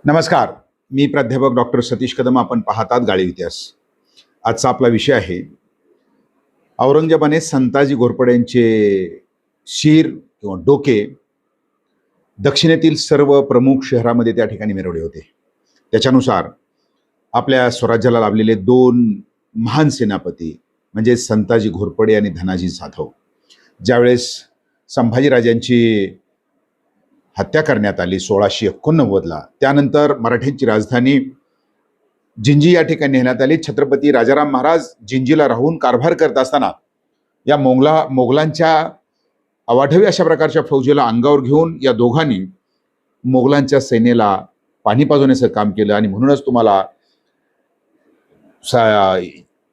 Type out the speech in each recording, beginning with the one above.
नमस्कार. मी प्राध्यापक डॉक्टर सतीश कदम. आपण पाहतात गाळीव इतिहास. आजचा आपला विषय आहे औरंगजेबाने संताजी घोरपड्यांचे शीर किंवा डोके दक्षिणेतील सर्व प्रमुख शहरामध्ये त्या ठिकाणी मिरवले होते. त्याच्यानुसार आपल्या स्वराज्याला लाभलेले दोन महान सेनापती म्हणजे संताजी घोरपडे आणि धनाजी जाधव ज्यावेळेस संभाजीराजांची हत्या करण्यात आली 1689ला, त्यानंतर मराठ्यांची राजधानी जिंजी या ठिकाणी नेण्यात आली. छत्रपती राजाराम महाराज जिंजीला राहून कारभार करत असताना या मोगलांच्या अवाढव्य अशा प्रकारच्या फौजेला अंगावर घेऊन या दोघांनी मोगलांच्या सैन्याला पाणी पाजवण्याचं काम केलं. आणि म्हणूनच तुम्हाला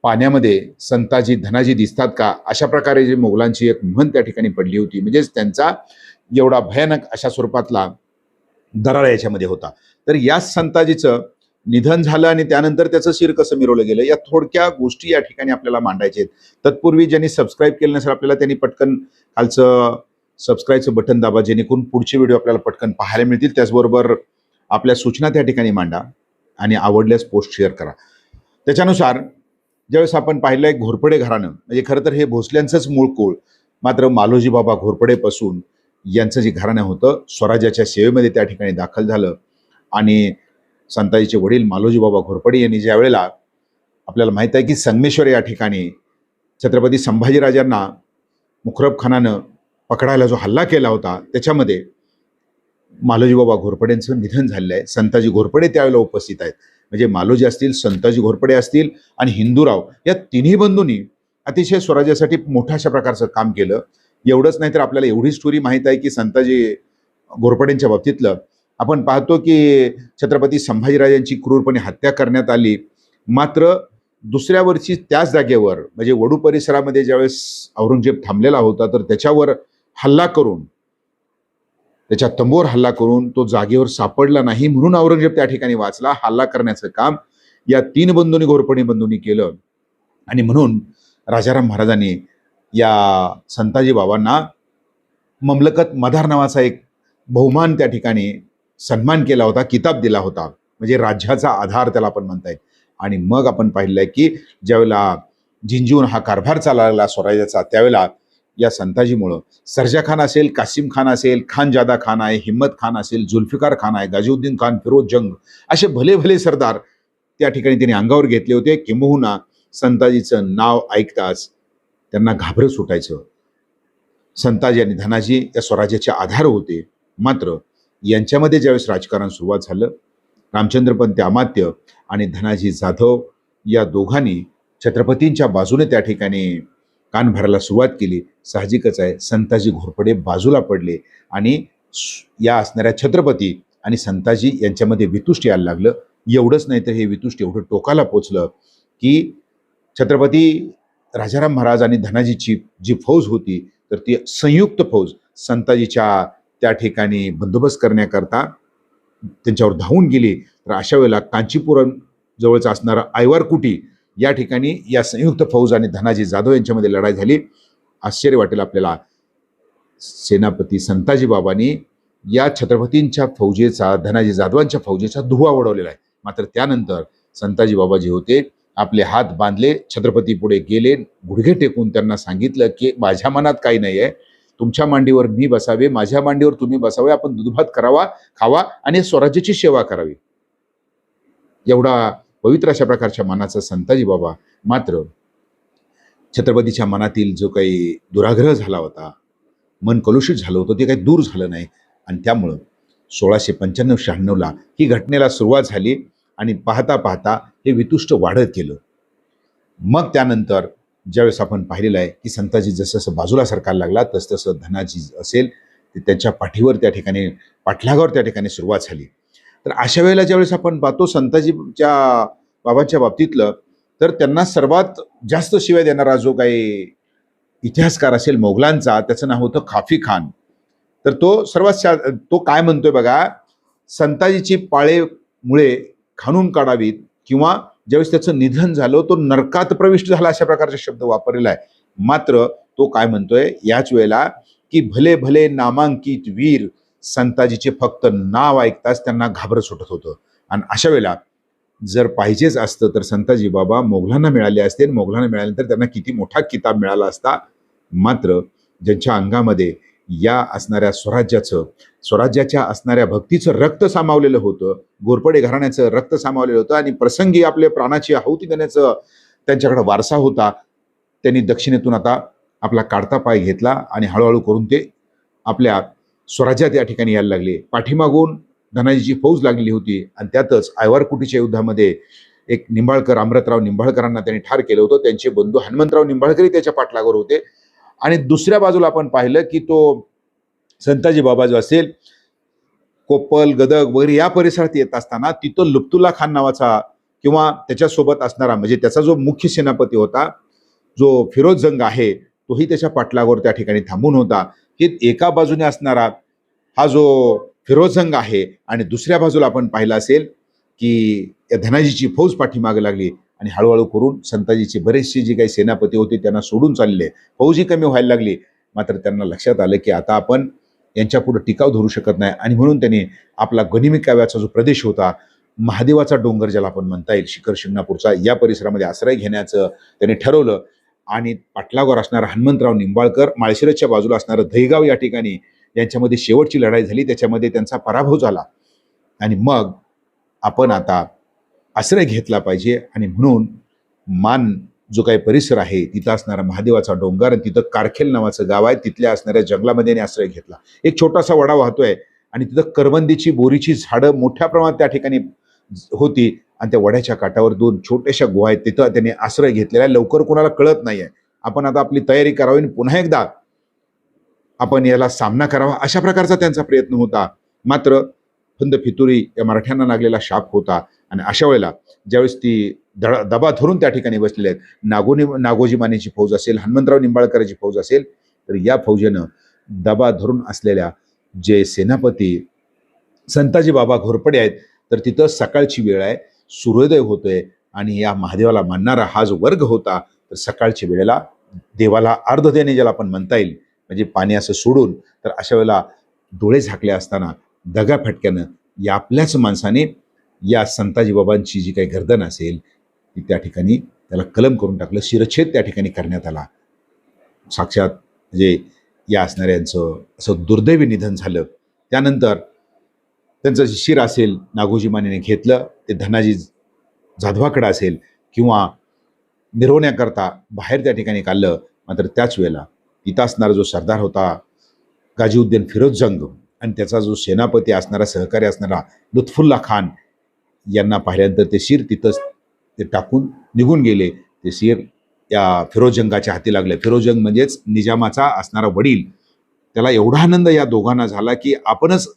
पाण्यामध्ये संताजी धनाजी दिसतात का, अशा प्रकारे जी मोगलांची एक म्हण त्या ठिकाणी पडली होती. म्हणजेच त्यांचा एवढा भयानक अशा स्वरूपातला दरारा याच्यामध्ये होता. तर या संताजीचं निधन झालं आणि त्यानंतर त्याचं शिर कसं मिरवलं गेलं, या थोडक्या गोष्टी या ठिकाणी आपल्याला मांडायचे आहेत. तत्पूर्वी ज्यांनी सबस्क्राईब केलं नसेल आपल्याला, त्यांनी पटकन खालचं सबस्क्राईबचं बटन दाबा, जेणेकरून पुढचे व्हिडिओ आपल्याला पटकन पाहायला मिळतील. त्याचबरोबर आपल्या सूचना त्या ठिकाणी मांडा आणि आवडल्यास पोस्ट शेअर करा. त्याच्यानुसार ज्यावेळेस आपण पाहिलं आहे घोरपडे घराणं, म्हणजे खरं तर हे भोसल्यांचंच मूळ कुळ, मात्र मालोजी बाबा घोरपडेपासून यांचं जे घराणं होतं स्वराज्याच्या सेवेमध्ये त्या ठिकाणी दाखल झालं. आणि संताजीचे वडील मालोजी बाबा घोरपडे यांनी ज्या वेळेला, आपल्याला माहीत आहे की संगमेश्वर या ठिकाणी छत्रपती संभाजीराजांना मुखरब खानानं पकडायला जो हल्ला केला होता, त्याच्यामध्ये मालोजी बाबा घोरपडेंचं निधन झालेलं आहे. संताजी घोरपडे त्यावेळेला उपस्थित आहेत. म्हणजे मालोजी असतील, संताजी घोरपडे असतील आणि हिंदूराव, या तिन्ही बंधूंनी अतिशय स्वराज्यासाठी मोठ्या अशा प्रकारचं काम केलं. एवढंच नाही तर आपल्याला एवढी स्टोरी माहीत आहे की संताजी घोरपडेंच्या बाबतीतलं आपण पाहतो की छत्रपती संभाजीराजांची क्रूरपणे हत्या करण्यात आली. मात्र दुसऱ्या वर्षी त्याच जागेवर म्हणजे वडू परिसरामध्ये ज्यावेळेस औरंगजेब थांबलेला होता, तर त्याच्यावर हल्ला करून, त्याच्या तंबूवर हल्ला करून तो जागेवर सापडला नाही, म्हणून औरंगजेब त्या ठिकाणी वाचला. हल्ला करण्याचं काम या तीन बंधूंनी, घोरपडे बंधूंनी केलं. आणि म्हणून राजाराम महाराजांनी या संताजी बाबांना ममलकत मधार नावाचा एक बहुमान त्या ठिकाणी सन्मान केला होता, किताब दिला होता, म्हणजे राज्याचा आधार त्याला आपण म्हणता येईल. आणि मग आपण पाहिलं की ज्यावेळेला जिंजीहून हा कारभार चालला लागला स्वराज्याचा, त्यावेळेला या संताजीमुळं सर्जा खान असेल, कासिम खान असेल, खान जादा खान आहे, हिम्मत खान असेल, जुल्फिकार खान आहे, गाजीउद्दीन खान, फिरोज जंग, असे भले भले सरदार त्या ठिकाणी त्यांनी अंगावर घेतले होते. किंबहुना संताजीचं नाव ऐकताच त्यांना घाबरत सुटायचं. संताजी आणि धनाजी या स्वराज्याचे आधार होते. मात्र यांच्यामध्ये ज्यावेळेस राजकारण सुरुवात झालं, रामचंद्रपंत अमात्य आणि धनाजी जाधव या दोघांनी छत्रपतींच्या बाजूने त्या ठिकाणी कान भरायला सुरुवात केली. साहजिकच आहे, संताजी घोरपडे बाजूला पडले आणि या असणाऱ्या छत्रपती आणि संताजी यांच्यामध्ये वितुष्ट यायला लागलं. एवढंच नाही तर हे वितुष्ट एवढं टोकाला पोचलं की छत्रपती राजाराम महाराज आणि धनाजीची जी फौज होती, तर ती संयुक्त फौज संताजीच्या त्या ठिकाणी बंदोबस्त करण्याकरता त्यांच्यावर धावून गेली. तर अशा वेळेला कांचीपुरम जवळचं असणारं आयवारकुटी या ठिकाणी या संयुक्त फौज आणि धनाजी जाधव यांच्यामध्ये लढाई झाली. आश्चर्य वाटेल आपल्याला, सेनापती संताजी बाबांनी या छत्रपतींच्या फौजेचा, धनाजी जाधवांच्या फौजेचा धुव्वा उडवलेला आहे. मात्र त्यानंतर संताजी बाबा जे होते, आपले हात बांधले, छत्रपती पुढे गेले, गुडघे टेकून त्यांना सांगितलं की माझ्या मनात काही नाही आहे, तुमच्या मांडीवर मी बसावे, माझ्या मांडीवर तुम्ही बसावे, आपण दूधभात करावा, खावा आणि स्वराज्याची सेवा करावी. एवढा पवित्र अशा प्रकारच्या मनाचा संताजी बाबा. मात्र छत्रपतीच्या मनातील जो काही दुराग्रह झाला होता, मन कलुषित झालं होतं, ते काही दूर झालं नाही. आणि त्यामुळं 1695-96ला ही घटनेला सुरुवात झाली आणि पाहता पाहता हे वितुष्ट वाढत गेलं. मग त्यानंतर ज्यावेळेस आपण पाहिलेलं आहे की संताजी जसं जसं बाजूला सरकायला लागला, तसं धनाजी असेल ते त्यांच्या पाठीवर त्या ठिकाणी, पाठलागावर त्या ठिकाणी सुरुवात झाली. तर अशा वेळेला ज्यावेळेस आपण पाहतो संताजीच्या बाबांच्या बाबतीतलं, तर त्यांना सर्वात जास्त शिवाय देणारा जो काही इतिहासकार असेल मोगलांचा, त्याचं नाव होतं काफी खान. तर तो काय म्हणतोय बघा, संताजीची पाळे मुळे खाणून काढावीत, किंवा ज्यावेळेस त्याचं निधन झालं तो नरकात प्रविष्ट झाला, अशा प्रकारचे शब्द वापरलेला आहे. मात्र तो काय म्हणतोय याच वेळेला की भले भले नामांकित वीर संताजीचे फक्त नाव ऐकताच त्यांना घाबरत सुटत होतं. आणि अशा वेळेला जर पाहिजेच असतं तर संताजी बाबा मोगलांना मिळाले असते. मोगलांना मिळाल्यानंतर त्यांना किती मोठा किताब मिळाला असता. मात्र ज्यांच्या अंगामध्ये या असणाऱ्या स्वराज्याच्या असणाऱ्या भक्तीचं रक्त सामावलेलं होतं, घोरपडे घराण्याचं रक्त सामावलेलं होतं आणि प्रसंगी आपल्या प्राणाची आहुती देण्याचं त्यांच्याकडे वारसा होता. त्यांनी दक्षिणेतून आता आपला काढता पाय घेतला आणि हळूहळू करून ते आपल्या स्वराज्यात या ठिकाणी यायला लागले. पाठीमागून धनाजीची फौज लागलेली होती आणि त्यातच आयवारकुटीच्या युद्धामध्ये एक निंबाळकर, अमृतराव निंबाळकरांना त्यांनी ठार केलं होतं. त्यांचे बंधू हनुमंतराव निंबाळकरही त्याच्या पाठलागावर होते. आणि दुसऱ्या बाजूला आपण पाहिलं की तो संताजी बाबा जो असेल, कोप्पल, गदग वगैरे या परिसरात येत असताना तिथं लुप्तुल्ला खान नावाचा किंवा त्याच्यासोबत असणारा म्हणजे त्याचा जो मुख्य सेनापती होता, जो फिरोज जंग आहे, तोही त्याच्या पाठलागावर त्या ठिकाणी थांबून होता. की एका बाजूने असणारा हा जो फिरोज जंग आहे आणि दुसऱ्या बाजूला आपण पाहिलं असेल की या धनाजीची फौज पाठीमागे लागली आणि हळूहळू करून संताजीचे बरेचसे जे काही सेनापती होते त्यांना सोडून चालले. फौजी कमी व्हायला लागली. मात्र त्यांना लक्षात आलं की आता आपण यांच्यापुढे टिकाव धरू शकत नाही आणि म्हणून त्यांनी आपला गनिमी काव्याचा जो प्रदेश होता, महादेवाचा डोंगर ज्याला आपण म्हणता येईल, शिखर शिंगणापूरचा, या परिसरामध्ये आश्रय घेण्याचं त्यांनी ठरवलं. आणि पाटलागावर असणारा हनुमंतराव निंबाळकर, माळशिरसच्या बाजूला असणारं दहीगाव या ठिकाणी यांच्यामध्ये शेवटची लढाई झाली. त्याच्यामध्ये त्यांचा पराभव झाला आणि मग आपण आता आश्रय घेतला पाहिजे आणि म्हणून मान जो काही परिसर आहे तिथं असणारा महादेवाचा डोंगर आणि तिथं कारखेल नावाचं गाव आहे, तिथल्या असणाऱ्या जंगलामध्ये आश्रय घेतला. एक छोटासा वडा वाहतोय आणि तिथं करवंदीची, बोरीची झाडं मोठ्या प्रमाणात त्या ठिकाणी होती आणि त्या वड्याच्या काठावर 2 छोट्याशा गुहा आहेत. तिथं त्यांनी आश्रय घेतलेला आहे. लवकर कोणाला कळत नाहीये. आपण आता आपली तयारी करावी आणि पुन्हा एकदा आपण याला सामना करावा, अशा प्रकारचा त्यांचा प्रयत्न होता. मात्र फंद फितुरी या मराठ्यांना लागलेला शाप होता आणि अशा वेळेला ज्यावेळेस ती दबा धरून त्या ठिकाणी बसलेले आहेत, नागोजी मानेची फौज असेल, हनुमंतराव निंबाळकरांची फौज असेल, तर या फौजेनं दबा धरून असलेल्या जे सेनापती संताजी बाबा घोरपडे आहेत, तर तिथं सकाळची वेळ आहे, सूर्योदय होतोय आणि या महादेवाला मानणारा हा जो वर्ग होता, तर सकाळच्या वेळेला देवाला अर्ध देणे ज्याला आपण म्हणता येईल, म्हणजे पाणी असं सोडून, तर अशा वेळेला डोळे झाकले असताना दगा फटक्यानं या आपल्याच माणसाने या संताजी बाबांची जी काही गर्दन असेल ती त्या ठिकाणी त्याला कलम करून टाकलं. शिरच्छेद त्या ठिकाणी करण्यात आला. साक्षात म्हणजे या असणाऱ्यांचं असं दुर्दैवी निधन झालं. त्यानंतर त्यांचं जे शिर असेल नागोजी मानेने घेतलं, ते धनाजी जाधवाकडे असेल किंवा मिरवण्याकरता बाहेर त्या ठिकाणी काढलं. मात्र त्याच वेळेला तिथं असणारा जो सरदार होता गाजीउद्दीन फिरोज जंग आणि त्याचा जो सेनापती असणारा, सहकारी असणारा लुत्फुल्ला खान यांना पाहिल्यानंतर ते शिर तिथंच ते टाकून निघून गेले. ते शिर या फिरोजंगाच्या हाती लागले. फिरोजंग म्हणजेच निजामाचा असणारा वडील. त्याला एवढा आनंद या दोघांना झाला की आपणच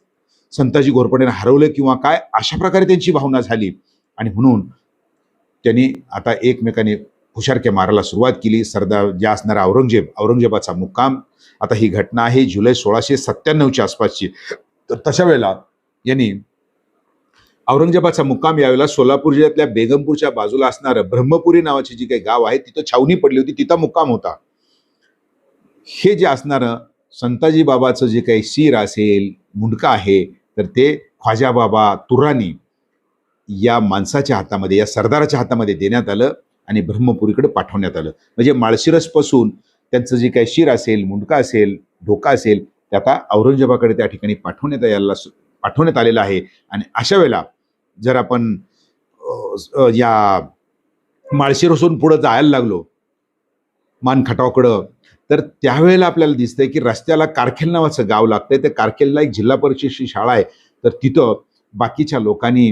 संताजी घोरपडेंना हरवलं किंवा काय, अशा प्रकारे त्यांची भावना झाली आणि म्हणून त्यांनी आता एकमेकाने हुशारक्या मारायला सुरुवात केली. सरदार ज्या असणारा औरंगजेबाचा मुक्काम, आता ही घटना आहे जुलै 1697च्या आसपासची. तर तशा वेळेला यांनी औरंगजेबाचा मुक्काम यावेळेला सोलापूर जिल्ह्यातल्या बेगमपूरच्या बाजूला असणारं ब्रह्मपुरी नावाची जी काही गाव आहे तिथं छावणी पडली होती, तिथं मुक्काम होता. हे जे असणारं संताजी बाबाचं जे काही शिर असेल, मुंडका आहे, तर ते ख्वाजा बाबा तुरानी या माणसाच्या हातामध्ये, या सरदाराच्या हातामध्ये देण्यात आलं आणि ब्रह्मपुरीकडे पाठवण्यात आलं. म्हणजे माळशिरसपासून त्यांचं जे काही शिर असेल, मुंडका असेल, ढोका असेल, ते आता औरंगजेबाकडे त्या ठिकाणी पाठवण्यात आलेलं आहे. आणि अशा वेळेला जर आपण या माळशिरसून पुढं जायला लागलो मानखटावकडं, तर त्यावेळेला आपल्याला दिसतंय की रस्त्याला कारखेल नावाचं गाव लागतंय. त्या कारखेलला एक जिल्हा परिषदेची शाळा आहे. तर तिथं बाकीच्या लोकांनी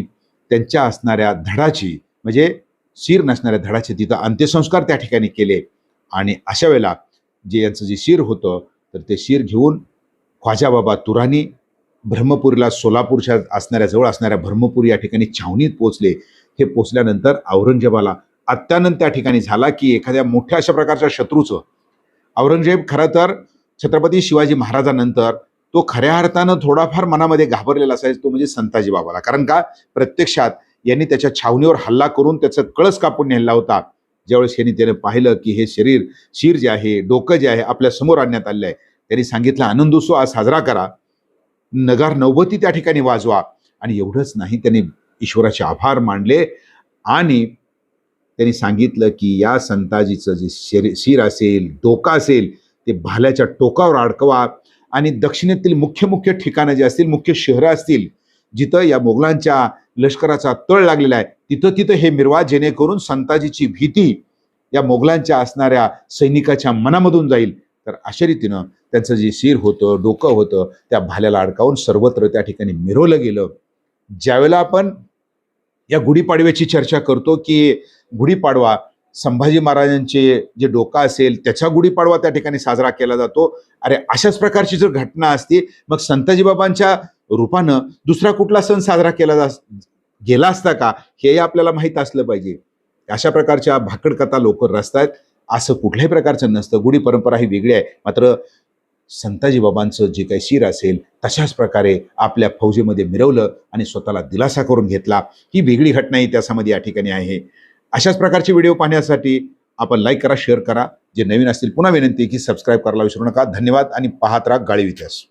त्यांच्या असणाऱ्या धडाची, म्हणजे शिर नसणाऱ्या धडाचे तिथं अंत्यसंस्कार त्या ठिकाणी केले. आणि अशा वेळेला जे यांचं जे शिर होतं, तर ते शिर घेऊन ख्वाजा बाबा तुरानी ब्रह्मपुरीला, सोलापूरच्या असणाऱ्या जवळ असणाऱ्या ब्रह्मपुरी या ठिकाणी छावणीत पोहोचले. हे पोचल्यानंतर औरंगजेबाला अत्यानंद त्या ठिकाणी झाला की एखाद्या मोठ्या अशा प्रकारच्या शत्रूचं, औरंगजेब खरं तर छत्रपती शिवाजी महाराजांनंतर तो खऱ्या अर्थानं थोडाफार मनामध्ये घाबरलेला असायचा, तो म्हणजे संताजी बाबाला. कारण का, प्रत्यक्षात यांनी त्याच्या छावणीवर हल्ला करून त्याचं कळस कापून नेला होता. ज्यावेळेस त्याने पाहिलं की हे शिर जे आहे, डोकं जे आहे आपल्या समोर आणण्यात आलेलं आहे, त्यांनी सांगितलं आनंदोत्सव आज साजरा करा. नगार नौबती त्या ठिकाणी वाजवा. आणि एवढंच नाही, त्यांनी ईश्वराचे आभार मानले आणि त्यांनी सांगितलं की या संताजीचं जे शिर असेल, डोका असेल, ते भाल्याच्या टोकावर अडकवा आणि दक्षिणेतील मुख्य मुख्य ठिकाणं जे असतील, मुख्य शहरं असतील, जिथं या मोगलांच्या लष्कराचा तळ लागलेला आहे, तिथं तिथं हे मिरवा, जेणेकरून संताजीची भीती या मोगलांच्या असणाऱ्या सैनिकाच्या मनामधून जाईल. तर अशा रीतीनं त्यांचं जे शिर होतं, डोकं होतं, त्या भाल्याला अडकावून सर्वत्र त्या ठिकाणी मिरवलं गेलं. ज्यावेळेला आपण या गुढीपाडव्याची चर्चा करतो की गुढीपाडवा संभाजी महाराजांचे जे डोका असेल त्याचा गुढीपाडवा त्या ठिकाणी साजरा केला जातो. अरे अशाच प्रकारची जर घटना असती, मग संताजी बाबांच्या रूपानं दुसरा कुठला सण साजरा केला गेला असता का, हे आपल्याला माहीत असलं पाहिजे. अशा प्रकारच्या भाकड कथा लोक रचतायत, असं कुठल्याही प्रकारचं नसतं. गुढी परंपरा ही वेगळी आहे. मात्र संताजी बाबांचं जे काही शिर असेल तशाच प्रकारे आपल्या फौजेमध्ये मिरवलं आणि स्वतःला दिलासा करून घेतला. ही वेगळी घटना ही त्याच्यामध्ये या ठिकाणी आहे. अशाच प्रकारचे व्हिडिओ पाहण्यासाठी आपण लाईक करा, शेअर करा. जे नवीन असतील पुन्हा विनंती की सबस्क्राईब करायला विसरू नका. धन्यवाद आणि पाहत राहा गाळीव इतिहास.